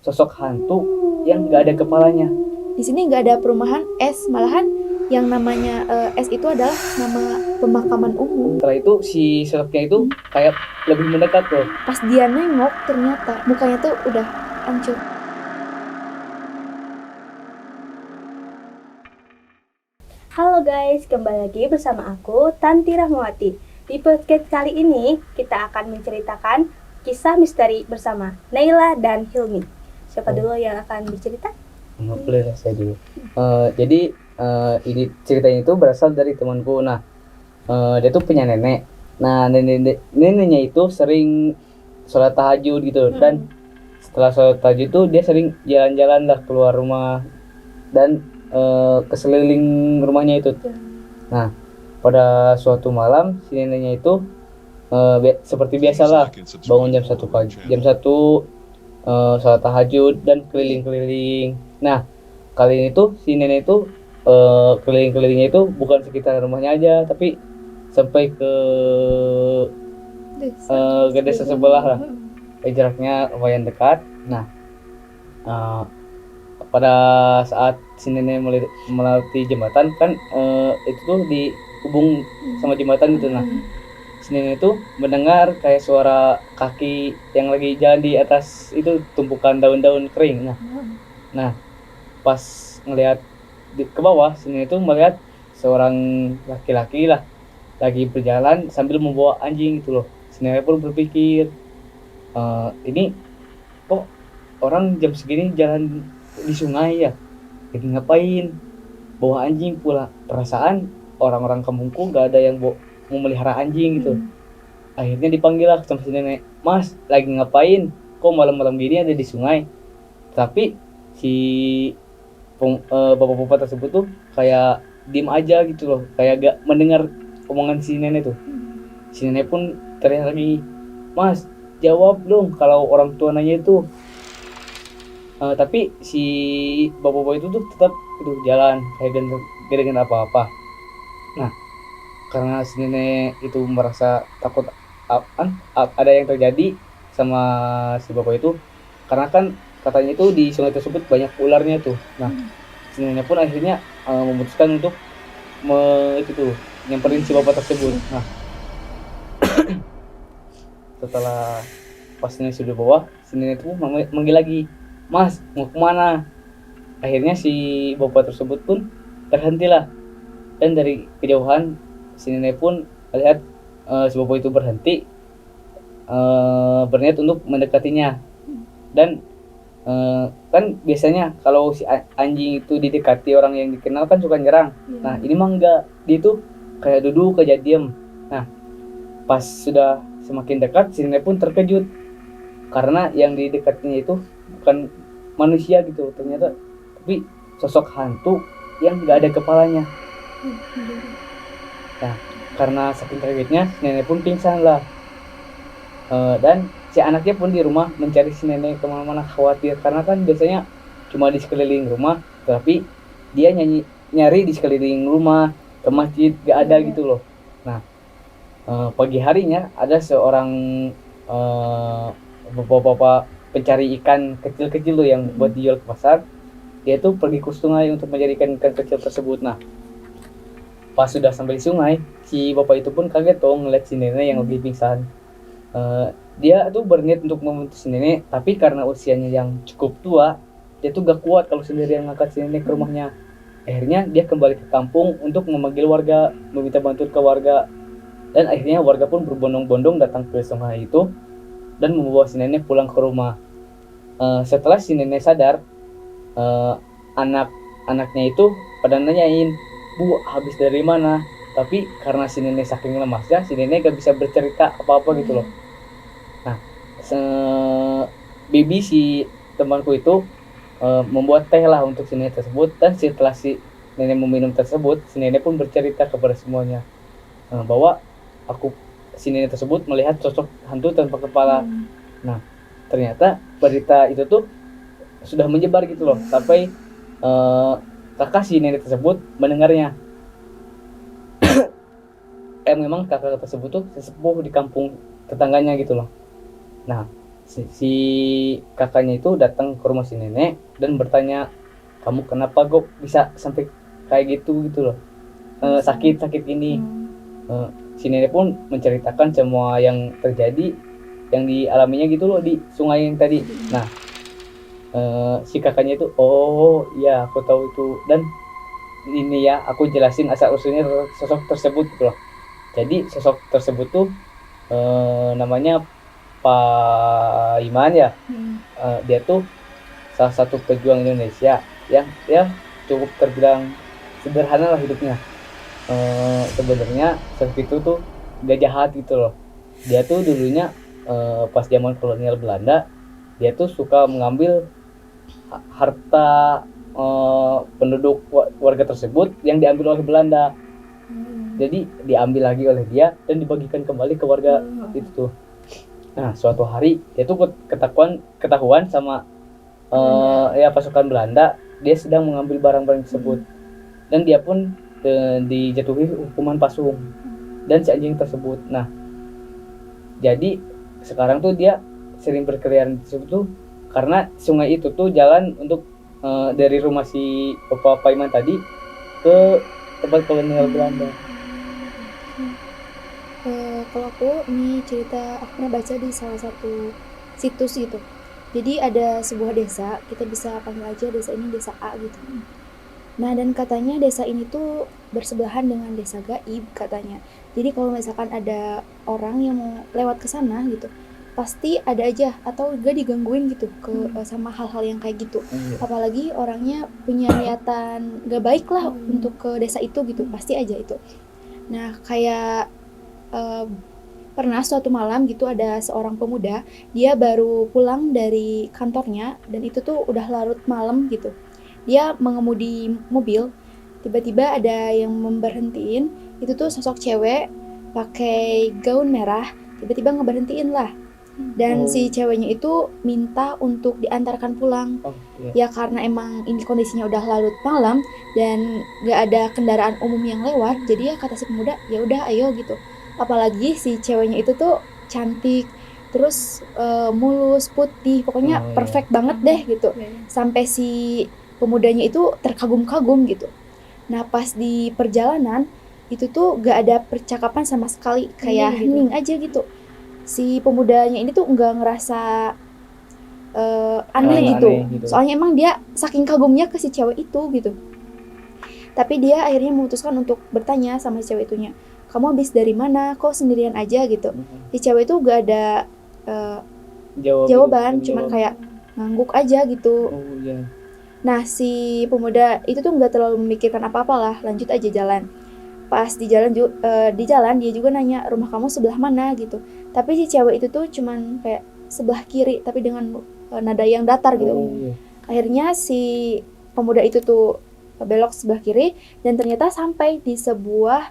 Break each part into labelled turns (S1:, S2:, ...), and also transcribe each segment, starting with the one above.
S1: sosok hantu yang nggak ada kepalanya.
S2: Di sini nggak ada perumahan S, malahan yang namanya S itu adalah nama pemakaman umum.
S1: Setelah itu si sosoknya itu kayak lebih mendekat loh.
S2: Pas dia nengok ternyata mukanya tuh udah hancur.
S3: Halo guys, kembali lagi bersama aku Tanti Rahmawati. Di podcast kali ini kita akan menceritakan kisah misteri bersama Naila dan Hilmi. Siapa dulu yang akan bercerita?
S1: Boleh saya dulu. Jadi ini ceritanya itu berasal dari temanku. Nah, dia tuh punya nenek. Nah, neneknya itu sering sholat tahajud gitu. Dan setelah sholat tahajud itu dia sering jalan-jalan lah keluar rumah dan ke sekeliling rumahnya itu. Nah, pada suatu malam si neneknya itu seperti biasalah bangun jam 1 pagi, jam 1 sholat tahajud dan keliling-keliling. Nah, kali ini tuh si nenek itu keliling-kelilingnya itu bukan sekitar rumahnya aja, tapi sampai ke desa sebelah lah. Jaraknya lumayan dekat. Nah, pada saat si nenek melewati jembatan kan itu tuh dihubung sama jembatan gitu. Nah, si nenek itu mendengar kayak suara kaki yang lagi jalan di atas itu tumpukan daun-daun kering. Nah pas ngelihat ke bawah, si nenek itu melihat seorang laki-laki lah lagi berjalan sambil membawa anjing gitu loh. Si nenek pun berpikir, ini kok orang jam segini jalan di sungai ya, lagi ngapain bawa anjing pula, perasaan orang-orang kampungku gak ada yang mau melihara anjing gitu. Akhirnya dipanggil lah sama si nenek, mas lagi ngapain kok malam-malam gini ada di sungai. Tapi si bapak-bapak tersebut tuh kayak diem aja gitu loh, kayak gak mendengar omongan si nenek tuh. Si nenek pun teriak lagi, mas jawab dong kalau orang tua nanya itu. Tapi si bapak-bapak itu tuh tetap itu jalan kayak gak dengan apa-apa. Nah, karena si nenek itu merasa takut ada yang terjadi sama si bapak itu, karena kan katanya itu di sungai tersebut banyak ularnya tuh. Nah, si nenek pun akhirnya memutuskan untuk itu tuh nyamperin si bapak tersebut. Nah, setelah pas nenek sudah bawa, si nenek itu manggil lagi, mas mau kemana? Akhirnya si bapak tersebut pun terhentilah, dan dari kejauhan si nenek pun melihat si bapak itu berhenti, berniat untuk mendekatinya. Dan kan biasanya kalau si anjing itu didekati orang yang dikenal kan suka nyerang. Nah ini mah enggak, dia tuh kayak duduk aja diam. Nah pas sudah semakin dekat, si nenek pun terkejut karena yang didekatinya itu bukan manusia gitu ternyata, tapi sosok hantu yang nggak ada kepalanya. Nah karena saking kagetnya, si nenek pun pingsan lah. Dan si anaknya pun di rumah mencari si nenek kemana-mana, khawatir karena kan biasanya cuma di sekeliling rumah, tapi dia nyari di sekeliling rumah, ke masjid gak ada gitu loh. Nah pagi harinya ada seorang bapak-bapak pencari ikan kecil-kecil tuh yang buat dijual ke pasar. Dia tuh pergi ke sungai untuk mencari ikan kecil tersebut. Nah pas sudah sampai di sungai, si bapak itu pun kaget tuh ngeliat si nenek yang lagi pingsan. Dia tuh berniat untuk membantu si nenek, tapi karena usianya yang cukup tua, dia tuh gak kuat kalau sendirian ngangkat si nenek ke rumahnya. Akhirnya dia kembali ke kampung untuk memanggil warga, meminta bantuan ke warga. Dan akhirnya warga pun berbondong-bondong datang ke sungai itu dan membawa si nenek pulang ke rumah. Setelah si nenek sadar, anak-anaknya itu pada nanyain, bu habis dari mana? Tapi karena si nenek saking lemasnya, si nenek gak bisa bercerita apa-apa gitu loh. Nah, bibi si temanku itu membuat teh lah untuk si nenek tersebut. Dan setelah si nenek meminum tersebut, si nenek pun bercerita kepada semuanya bahwa si nenek tersebut melihat sosok hantu tanpa kepala. Nah, ternyata berita itu tuh sudah menyebar gitu loh, sampai kakak si nenek tersebut mendengarnya. Memang kakak tersebut tuh sesepuh di kampung tetangganya gitu loh. Nah si kakaknya itu datang ke rumah si nenek dan bertanya, kamu kenapa kok bisa sampai kayak gitu loh, sakit ini. Si nenek pun menceritakan semua yang terjadi yang dialaminya gitu loh di sungai yang tadi. Nah, si kakaknya itu, oh iya aku tahu itu, dan ini ya aku jelasin asal usulnya sosok tersebut gitu loh. Jadi sosok tersebut tuh namanya Pak Iman ya. Dia tuh salah satu pejuang Indonesia yang ya cukup terbilang sederhana lah hidupnya. Sebenarnya sosok itu tuh gak jahat gitu loh. Dia tuh dulunya pas zaman kolonial Belanda, dia tuh suka mengambil harta penduduk warga tersebut yang diambil oleh Belanda. Jadi diambil lagi oleh dia dan dibagikan kembali ke warga itu tuh. Nah, suatu hari dia tuh ketahuan sama ya pasukan Belanda, dia sedang mengambil barang-barang tersebut. Dan dia pun dijatuhi hukuman pasung dan si anjing tersebut. Nah, jadi sekarang tuh dia sering berkeliaran di situ tuh karena sungai itu tuh jalan untuk dari rumah si Bapak Paiman tadi ke tempat kolonial Belanda.
S2: Kalau aku ini cerita aku pernah baca di salah satu situs gitu. Jadi ada sebuah desa, kita bisa panggil aja desa ini desa A gitu. Nah, dan katanya desa ini tuh bersebelahan dengan desa gaib katanya. Jadi kalau misalkan ada orang yang mau lewat ke sana gitu, pasti ada aja atau gak digangguin gitu sama hal-hal yang kayak gitu. Apalagi orangnya punya niatan gak baik lah untuk ke desa itu gitu, pasti aja itu. Nah, kayak pernah suatu malam gitu ada seorang pemuda, dia baru pulang dari kantornya dan itu tuh udah larut malam gitu. Dia mengemudi mobil, tiba-tiba ada yang memberhentiin, itu tuh sosok cewek pakai gaun merah, tiba-tiba ngeberhentiin lah. Dan si ceweknya itu minta untuk diantarkan pulang. Ya karena emang ini kondisinya udah larut malam dan gak ada kendaraan umum yang lewat, jadi ya kata si pemuda, ya udah ayo gitu. Apalagi si ceweknya itu tuh cantik, terus mulus, putih, pokoknya perfect banget deh gitu. Sampai si pemudanya itu terkagum-kagum gitu. Nah, pas di perjalanan itu tuh gak ada percakapan sama sekali, kayak hening aja gitu. Si pemudanya ini tuh nggak ngerasa aneh gitu. Soalnya emang dia saking kagumnya ke si cewek itu gitu. Tapi dia akhirnya memutuskan untuk bertanya sama si cewek itunya, kamu habis dari mana? Kok sendirian aja gitu? Si cewek itu gak ada jawaban, cuman kayak ngangguk aja gitu. Nah, si pemuda itu tuh nggak terlalu memikirkan apa-apa lah, lanjut aja jalan. Pas di jalan dia juga nanya, rumah kamu sebelah mana gitu. Tapi si cewek itu tuh cuman kayak sebelah kiri tapi dengan nada yang datar gitu. Akhirnya si pemuda itu tuh belok sebelah kiri dan ternyata sampai di sebuah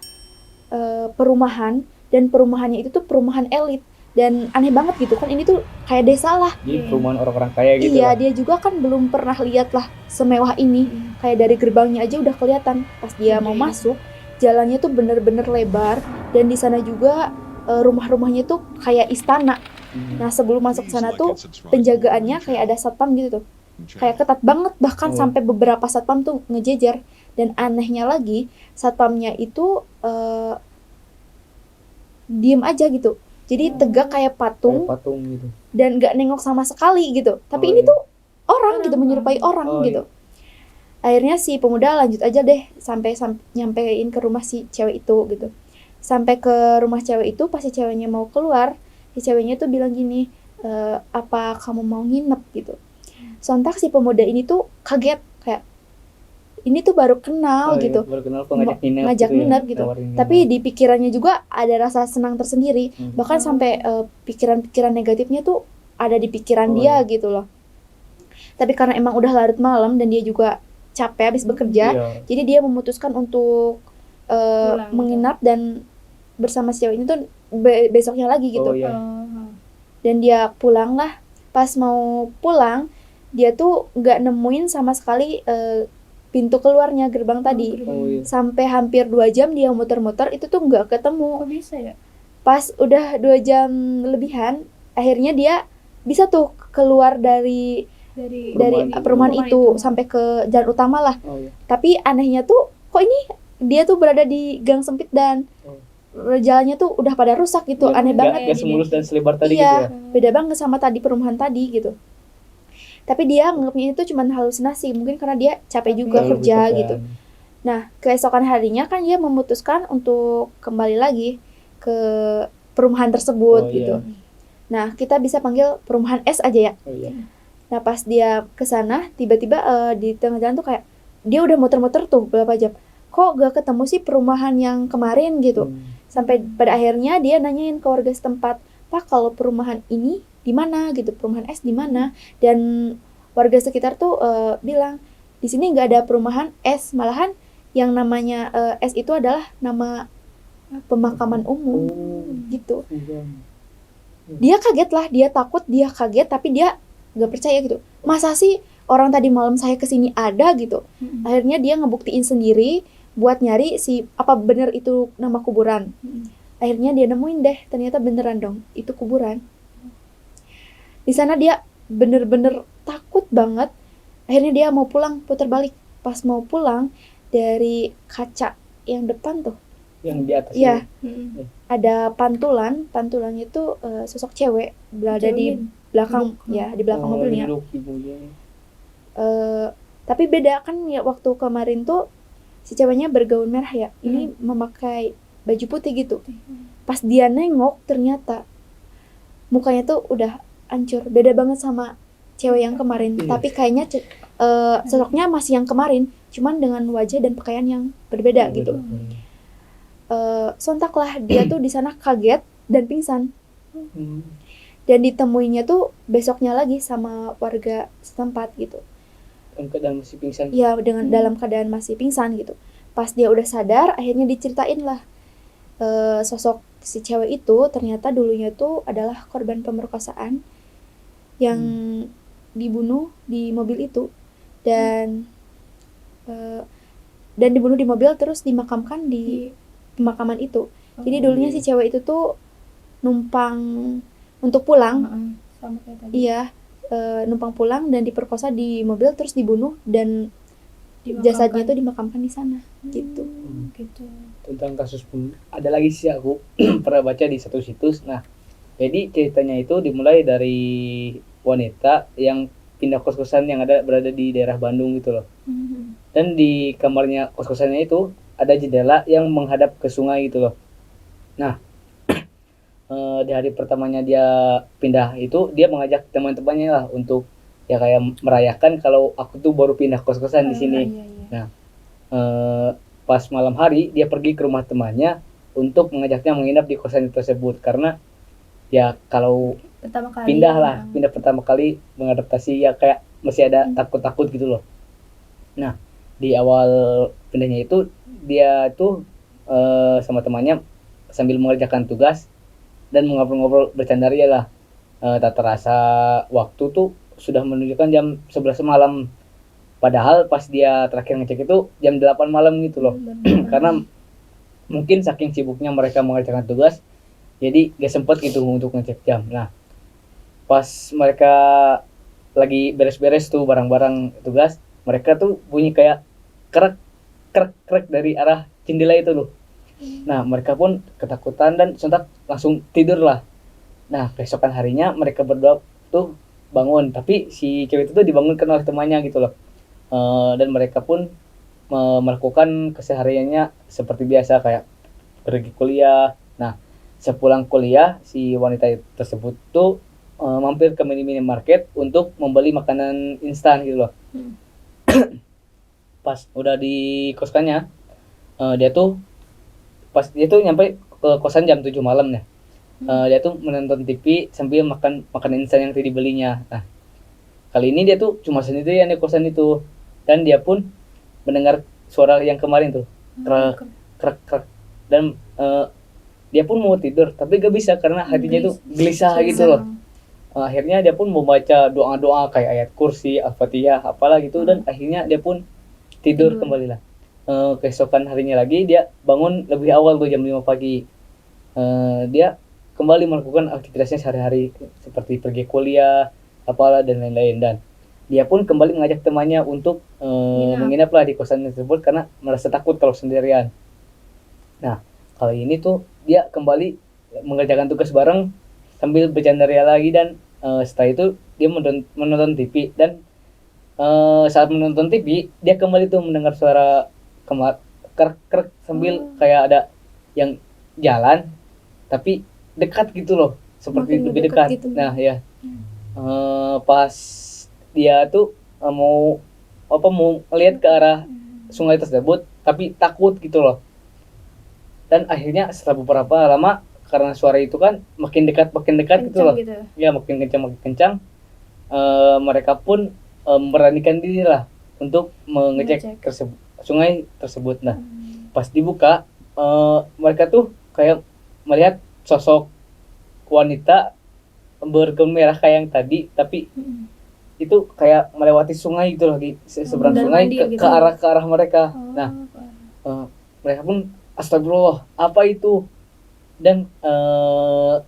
S2: perumahan, dan perumahannya itu tuh perumahan elit dan aneh banget gitu kan, ini tuh kayak desa lah.
S1: Jadi perumahan orang-orang kaya gitu.
S2: Iya, dia juga kan belum pernah lihat lah semewah ini. Kayak dari gerbangnya aja udah kelihatan. Pas dia mau masuk, jalannya tuh bener-bener lebar dan di sana juga rumah-rumahnya tuh kayak istana. Nah, sebelum masuk sana tuh penjagaannya kayak ada satpam gitu tuh. Kayak ketat banget, bahkan sampai beberapa satpam tuh ngejejer. Dan anehnya lagi, satpamnya itu diem aja gitu. Jadi tegak kayak patung
S1: gitu.
S2: Dan gak nengok sama sekali gitu. Tapi ini tuh orang gitu, menyerupai orang gitu. Akhirnya si pemuda lanjut aja deh sampai nyampein ke rumah si cewek itu gitu. Sampai ke rumah cewek itu, pas si ceweknya mau keluar, si ceweknya tuh bilang gini, apa kamu mau nginep gitu. Sontak si pemuda ini tuh kaget, kayak ini tuh baru kenal gitu.
S1: Baru kenal kok ngajak
S2: nginep gitu. Tapi di pikirannya juga ada rasa senang tersendiri. Bahkan sampai pikiran-pikiran negatifnya tuh ada di pikiran dia gitu loh. Tapi karena emang udah larut malam dan dia juga capek habis bekerja, jadi dia memutuskan untuk menginap dan bersama si cewek ini tuh besoknya lagi gitu. Dan dia pulang lah. Pas mau pulang, dia tuh nggak nemuin sama sekali pintu keluarnya gerbang tadi. Sampai hampir 2 jam dia muter-muter itu tuh nggak ketemu.
S3: Kok bisa ya?
S2: Pas udah 2 jam lebihan, akhirnya dia bisa tuh keluar dari perumahan itu sampai ke jalan utama lah.
S1: Oh iya.
S2: Tapi anehnya tuh kok ini dia tuh berada di gang sempit dan jalannya tuh udah pada rusak gitu. Aneh banget.
S1: Gak semulus dan selebar tadi gitu
S2: Iya,
S1: ya.
S2: beda banget sama tadi perumahan tadi gitu. Tapi dia nganggapnya itu cuman halusinasi, mungkin karena dia capek juga kerja gitu. Nah, keesokan harinya kan dia memutuskan untuk kembali lagi ke perumahan tersebut gitu. Nah, kita bisa panggil perumahan S aja ya.
S1: Oh iya.
S2: Nah, pas dia ke sana, tiba-tiba di tengah jalan tuh kayak dia udah muter-muter tuh berapa jam. Kok gak ketemu sih perumahan yang kemarin gitu. Sampai pada akhirnya dia nanyain ke warga setempat, "Pak, kalau perumahan ini di mana gitu? Perumahan S di mana?" Dan warga sekitar tuh bilang, "Di sini nggak ada perumahan S, malahan yang namanya S itu adalah nama pemakaman umum." Gitu. Dia kaget lah, dia takut, dia kaget, tapi dia nggak percaya gitu. Masa sih orang tadi malam saya kesini ada gitu. Akhirnya dia ngebuktiin sendiri buat nyari apa bener itu nama kuburan. Akhirnya dia nemuin deh, ternyata beneran dong, itu kuburan. Di sana dia bener-bener takut banget. Akhirnya dia mau pulang, putar balik. Pas mau pulang dari kaca yang depan tuh,
S1: yang di atas
S2: ya, ada pantulannya tuh sosok cewek berada di belakang, ya di belakang mobilnya. Tapi beda kan ya, waktu kemarin tuh si ceweknya bergaun merah ya, ini memakai baju putih gitu. Pas dia nengok ternyata mukanya tuh udah hancur, beda banget sama cewek yang kemarin. Tapi kayaknya sosoknya masih yang kemarin, cuman dengan wajah dan pakaian yang berbeda gitu. Sontaklah dia tuh di sana kaget dan pingsan. Dan ditemuinya tuh besoknya lagi sama warga setempat gitu.
S1: Dalam keadaan masih pingsan.
S2: Iya, dalam keadaan masih pingsan gitu. Pas dia udah sadar, akhirnya diceritain lah sosok si cewek itu ternyata dulunya tuh adalah korban pemerkosaan yang dibunuh di mobil itu, dan dibunuh di mobil terus dimakamkan di pemakaman itu. Jadi dulunya si cewek itu tuh numpang untuk pulang.
S3: Sama kayak tadi.
S2: Iya, numpang pulang dan diperkosa di mobil terus dibunuh dan jasadnya tuh dimakamkan di sana gitu.
S3: Gitu.
S1: Tentang kasus ada lagi sih aku pernah baca di satu situs. Nah, jadi ceritanya itu dimulai dari wanita yang pindah kos-kosan yang berada di daerah Bandung gitu loh. Dan di kamarnya kos-kosannya itu ada jendela yang menghadap ke sungai gitu loh. Nah, di hari pertamanya dia pindah itu, dia mengajak teman-temannya lah untuk ya kayak merayakan kalau aku tuh baru pindah kos-kosan di sini. Nah, pas malam hari dia pergi ke rumah temannya untuk mengajaknya menginap di kosan tersebut, karena ya kalau pindah pertama kali mengadaptasi ya kayak masih ada takut-takut gitu loh. Nah, di awal pindahnya itu dia tuh sama temannya sambil mengerjakan tugas dan ngobrol-ngobrol bercanda ria lah. Tak terasa waktu tuh sudah menunjukkan jam 11 malam. Padahal pas dia terakhir ngecek itu jam 8 malam gitu loh. Karena mungkin saking sibuknya mereka mengerjakan tugas, jadi gak sempet gitu untuk ngecek jam. Nah, pas mereka lagi beres-beres tuh barang-barang tugas, mereka tuh bunyi kayak krek dari arah jendela itu loh. Nah, mereka pun ketakutan dan sontak langsung tidur lah. Nah, keesokan harinya mereka berdua tuh bangun, tapi si cewek itu tuh dibangunkan oleh temannya gitu loh. Dan mereka pun melakukan kesehariannya seperti biasa kayak pergi kuliah. Nah, sepulang kuliah si wanita tersebut tuh mampir ke minimarket untuk membeli makanan instan gitu loh. Pas udah di koskannya, dia tuh nyampe ke kosan jam 7 malam ya. Dia tuh menonton TV sambil makan makanan instan yang tadi dibelinya. Nah, kali ini dia tuh cuma sendirian di kosan itu, dan dia pun mendengar suara yang kemarin tuh krek. Dan dia pun mau tidur tapi gak bisa karena hatinya tuh gelisah gitu loh. Akhirnya dia pun membaca doa-doa kayak ayat kursi, al-fatihah, apalah gitu, dan akhirnya dia pun tidur kembali lah. Keesokan harinya lagi dia bangun lebih awal tuh jam 5 pagi. Dia kembali melakukan aktivitasnya sehari-hari seperti pergi kuliah, apalah dan lain-lain. Dan dia pun kembali mengajak temannya untuk menginaplah di kosan tersebut karena merasa takut kalau sendirian. Nah, kali ini tuh dia kembali mengerjakan tugas bareng sambil bercanda ria lagi. Dan setelah itu dia menonton TV. Dan saat menonton TV dia kembali tuh mendengar suara krek sambil kayak ada yang jalan tapi dekat gitu loh, seperti
S2: Makin
S1: lebih
S2: dekat
S1: dekat
S2: gitu.
S1: nah ya. Pas dia tuh mau melihat ke arah sungai tersebut tapi takut gitu loh. Dan akhirnya setelah beberapa lama, karena suara itu kan makin dekat gitu loh.
S2: Gitu.
S1: Ya makin kencang. Mereka pun memberanikan diri lah untuk mengecek sungai tersebut. Nah, pas dibuka mereka tuh kayak melihat sosok wanita bergaun merah kayak yang tadi, tapi itu kayak melewati sungai gitu lagi, seberang sungai ke arah mereka. Nah, mereka pun astagfirullah, apa itu? Dan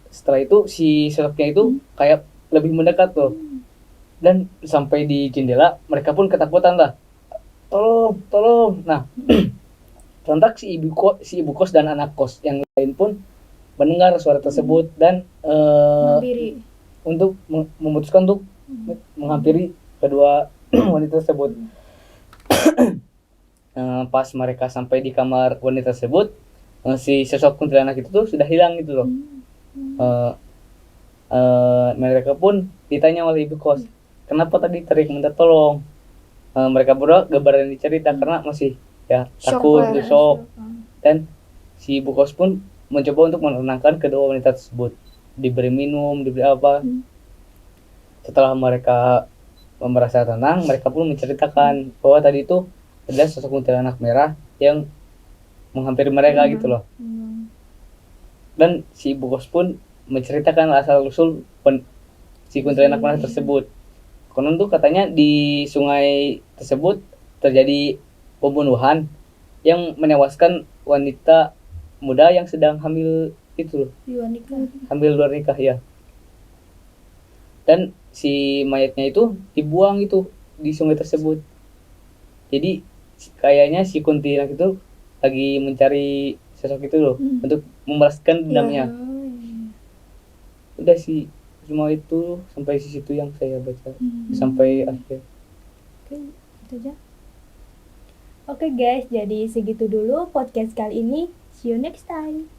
S1: setelah itu si sosoknya itu kayak lebih mendekat tuh. Dan sampai di jendela mereka pun ketakutan lah, tolong. Nah, sontak si ibu kos dan anak kos yang lain pun mendengar suara tersebut dan untuk memutuskan untuk menghampiri kedua wanita tersebut. Pas mereka sampai di kamar wanita tersebut, si sosok kuntilanak itu tuh sudah hilang gitu loh. Mereka pun ditanya oleh ibu kos, kenapa tadi teriak minta tolong? Mereka berdua gak berani cerita karena masih ya takut, shock. Dan si ibu kos pun mencoba untuk menenangkan kedua wanita tersebut, diberi minum, diberi apa. Setelah mereka merasa tenang, mereka pun menceritakan bahwa tadi itu adalah sosok kuntilanak merah yang menghampiri mereka gitu loh. Dan si ibu kos pun menceritakan asal usul si kuntilanak merah tersebut. Konon tuh katanya di sungai tersebut terjadi pembunuhan yang menewaskan wanita muda yang sedang hamil itu loh. Hamil luar nikah ya. Dan si mayatnya itu dibuang itu di sungai tersebut. Jadi kayaknya si kuntilanak itu lagi mencari sosok itu loh untuk membalaskan dendamnya. Udah sih, cuma itu sampai di situ yang saya baca sampai akhir.
S3: Oke, itu aja. Oke guys, jadi segitu dulu podcast kali ini. See you next time.